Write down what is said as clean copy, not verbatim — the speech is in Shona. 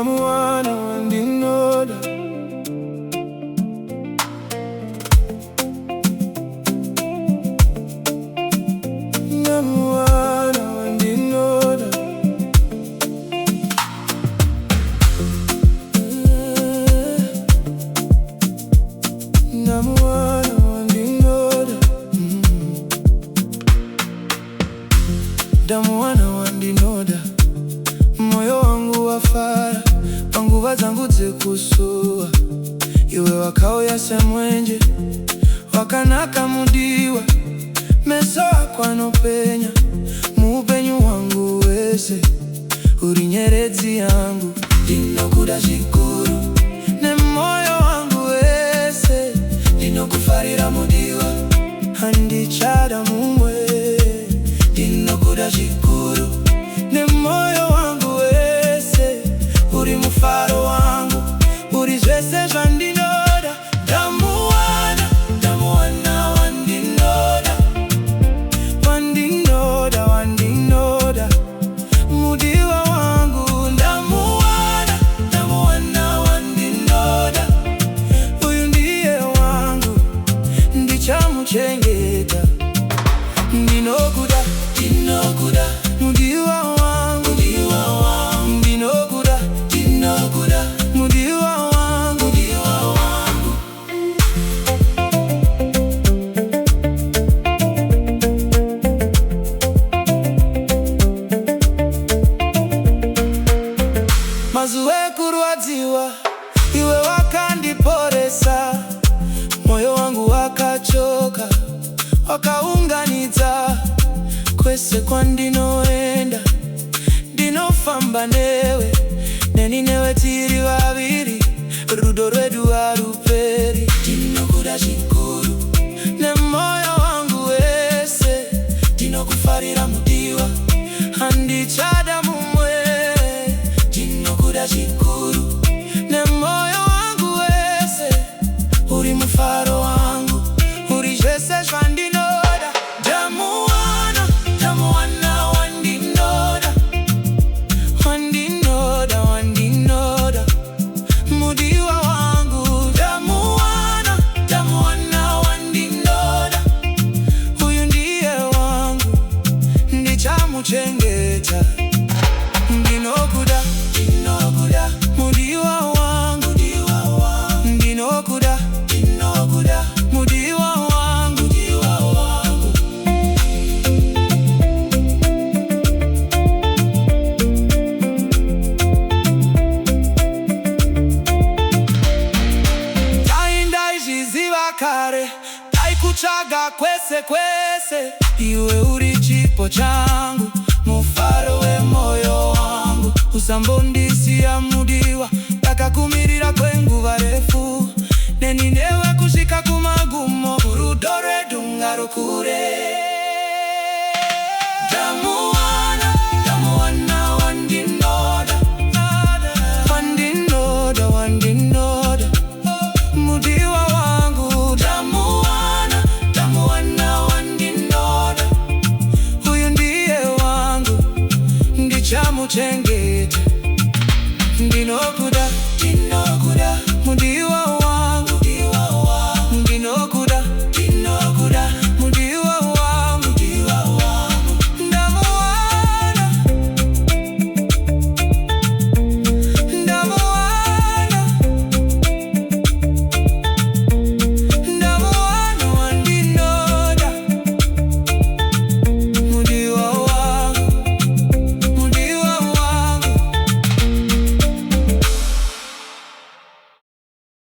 Namwana wandinoda. Namwana wandinoda. Namwana wandinoda. Damwana wandinoda. Moyo wangu wafara, panguva zangu dzikusua. Iwe wakauya semwenje, wakanaka mudiwa. Meso akwanopenya, muupenyu wangu wese. Uri nyeredzi yangu, ndinokuda zvikuru. Ne moyo wangu wese, ndinokufarira mudiwa. Handichada mumwe, ndinokuda zvikuru. Ne moyo wangu wese, uri mufaro wangu. Uri zvese zvandinoda. Ndamuwana, ndamuwana wandinoda. Wandinoda, wandinoda. Mudiwa wangu. Ndamuwana, ndamuwana wandinoda. Uyu ndiye wangu, ndichamuchengeta. Ndinokuda, ndinokuda. Mudiwa wangu, mudiwa wangu. Ndinokuda, ndinokuda. Mudiwa wangu, mudiwa wangu. Mazuwe kurwadziwa, iwe wakandiporesa. Moyo wangu wakachoka, wakaunganidza. Kwese kwandinoenda, ndinofamba newe. Neni newe tiri vaviri, rudo rwedu haruperi. Ndinokuda zvikuru. Ne moyo wangu wese, ndinokufarira mudiwa. Handichada mumwe, ndinokuda zvikuru. Ne moyo wangu wese, uri mufaro wangu. Uri zvese zvandinoda. Ndamuwana, ndamuwana wandinoda. Wandinoda, wandinoda. Mudiwa wangu. Ndamuwana, ndamuwana wandinoda. Uyu ndiye wangu, ndichamuchengeta. Ndinokuda, ndinokuda. Mudiwa wangu, mudiwa wangu. Ndinokuda, ndinokuda. Mudiwa wangu, mudiwa wangu. Ndaizviziva kare, ndaikutsvaga kwese kwese. Iwe uri chipo changu, mufaro wemoyo wangu. Usambondisiya mudiwa, takakumirira kwenguva refu. Neni newe kusvika kumagumo, rudo rwedu ngarukure. Ndamuwana, ndamuwana wandinoda. Wandinoda, wandinoda. Mudiwa wangu. Ndamuwana, ndamuwana wandinoda. Uyu ndiye wangu, ndichamuchengeta.